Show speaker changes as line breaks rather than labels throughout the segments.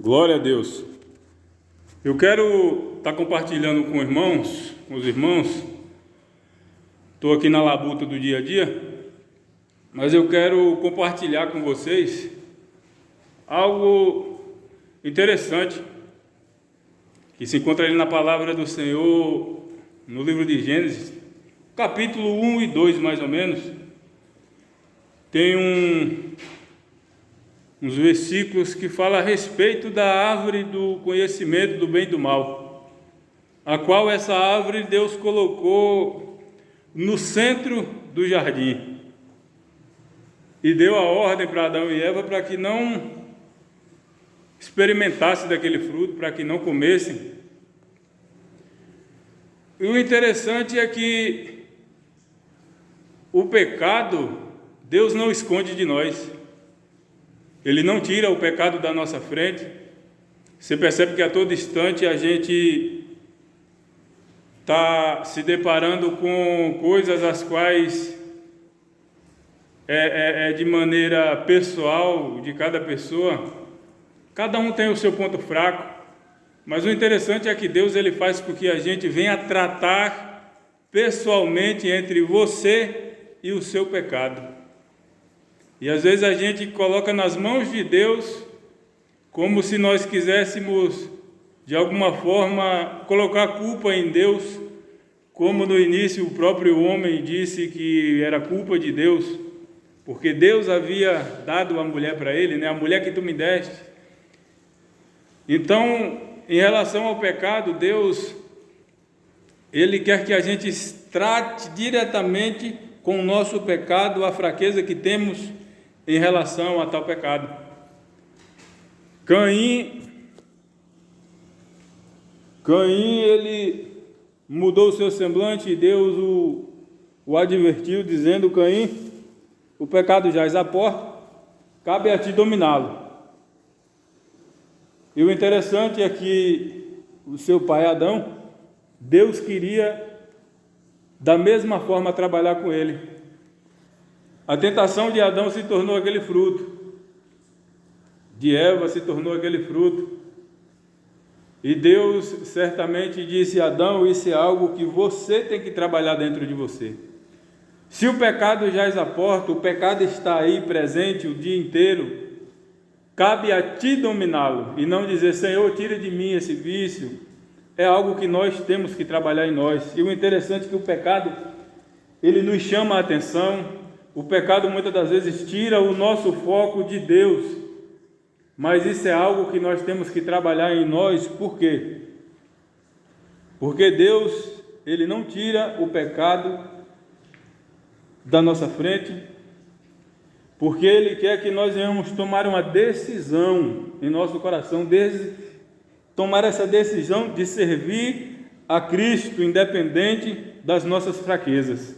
Glória a Deus. Eu quero estar compartilhando com os irmãos. Estou aqui na labuta do dia a dia, mas eu quero compartilhar com vocês algo interessante que se encontra ali na palavra do Senhor, no livro de Gênesis, capítulo 1 e 2 mais ou menos. Tem uns versículos que falam a respeito da árvore do conhecimento do bem e do mal, a qual essa árvore Deus colocou no centro do jardim e deu a ordem para Adão e Eva para que não experimentassem daquele fruto, para que não comessem. E o interessante é que o pecado Deus não esconde de nós. Ele não tira o pecado da nossa frente. Você percebe que a todo instante a gente está se deparando com coisas as quais é de maneira pessoal de cada pessoa. Cada um tem o seu ponto fraco, mas o interessante é que Deus ele faz com que a gente venha tratar pessoalmente entre você e o seu pecado. E às vezes a gente coloca nas mãos de Deus como se nós quiséssemos, de alguma forma, colocar a culpa em Deus, como no início o próprio homem disse que era culpa de Deus, porque Deus havia dado a mulher para ele, a mulher que tu me deste. Então, em relação ao pecado, Deus, Ele quer que a gente trate diretamente com o nosso pecado, a fraqueza que temos em relação a tal pecado. Caim, ele mudou o seu semblante e Deus o advertiu, dizendo: Caim, o pecado jaz à porta, cabe a ti dominá-lo. E o interessante é que o seu pai Adão, Deus queria da mesma forma trabalhar com ele. A tentação de Adão se tornou aquele fruto, de Eva se tornou aquele fruto, e Deus certamente disse: Adão, isso é algo que você tem que trabalhar dentro de você. Se o pecado jaz à porta, o pecado está aí presente o dia inteiro, cabe a ti dominá-lo, e não dizer: Senhor, tira de mim esse vício. É algo que nós temos que trabalhar em nós. E o interessante é que o pecado, ele nos chama a atenção. O pecado muitas das vezes tira o nosso foco de Deus, mas isso é algo que nós temos que trabalhar em nós. Por quê? Porque Deus, Ele não tira o pecado da nossa frente, porque Ele quer que nós venhamos tomar uma decisão em nosso coração, tomar essa decisão de servir a Cristo, independente das nossas fraquezas.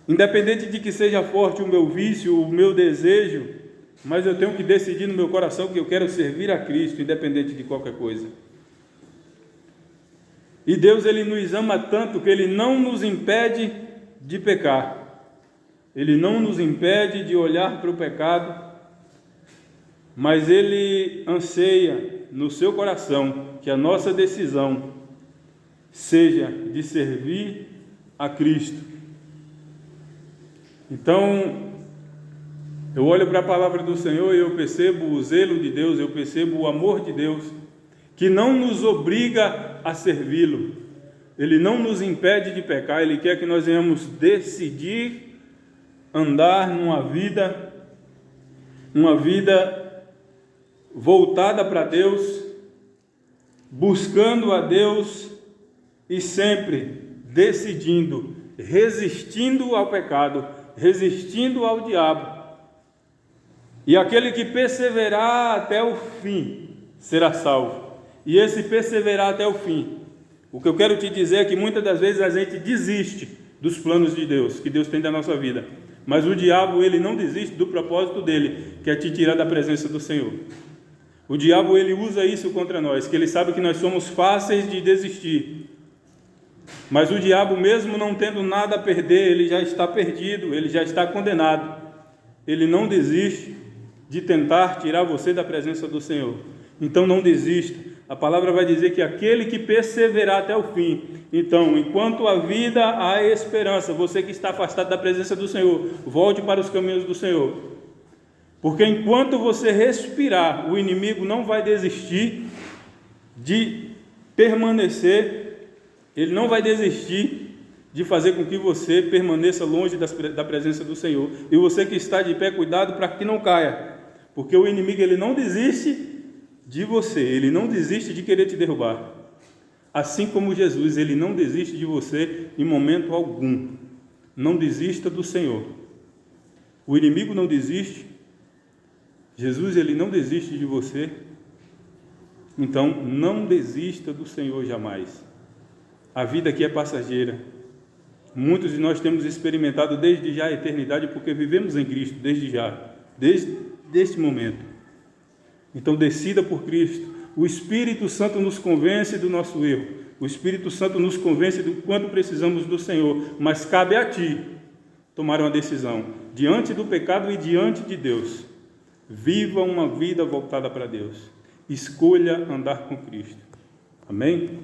Independente de que seja forte o meu vício, o meu desejo, mas eu tenho que decidir no meu coração que eu quero servir a Cristo, independente de qualquer coisa. E Deus, Ele nos ama tanto que Ele não nos impede de pecar. Ele não nos impede de olhar para o pecado, mas Ele anseia no seu coração que a nossa decisão seja de servir a Cristo. Então, eu olho para a palavra do Senhor e eu percebo o zelo de Deus, eu percebo o amor de Deus, que não nos obriga a servi-lo. Ele não nos impede de pecar, Ele quer que nós venhamos decidir andar numa vida voltada para Deus, buscando a Deus e sempre decidindo, resistindo ao pecado, resistindo ao diabo. E aquele que perseverar até o fim será salvo. E esse perseverar até o fim, o que eu quero te dizer é que muitas das vezes a gente desiste dos planos de Deus, que Deus tem da nossa vida. Mas o diabo, ele não desiste do propósito dele, que é te tirar da presença do Senhor. O diabo, ele usa isso contra nós, que ele sabe que nós somos fáceis de desistir. Mas o diabo, mesmo não tendo nada a perder, ele já está perdido, ele já está condenado. Ele não desiste, de tentar tirar você da presença do Senhor. Então não desista. A palavra vai dizer que aquele que perseverar até o fim. Então, enquanto há vida, há esperança. Você que está afastado da presença do Senhor, volte para os caminhos do Senhor. Porque enquanto você respirar, o inimigo não vai desistir de permanecer, ele não vai desistir de fazer com que você permaneça longe da presença do Senhor. E você que está de pé, cuidado para que não caia, porque o inimigo ele não desiste de você, ele não desiste de querer te derrubar. Assim como Jesus, ele não desiste de você em momento algum. Não desista do Senhor. O inimigo não desiste. Jesus, ele não desiste de você. Então, não desista do Senhor jamais. A vida aqui é passageira. Muitos de nós temos experimentado desde já a eternidade, porque vivemos em Cristo desde já, desde este momento. Então, decida por Cristo. O Espírito Santo nos convence do nosso erro. O Espírito Santo nos convence do quanto precisamos do Senhor. Mas cabe a ti tomar uma decisão diante do pecado e diante de Deus. Viva uma vida voltada para Deus. Escolha andar com Cristo. Amém?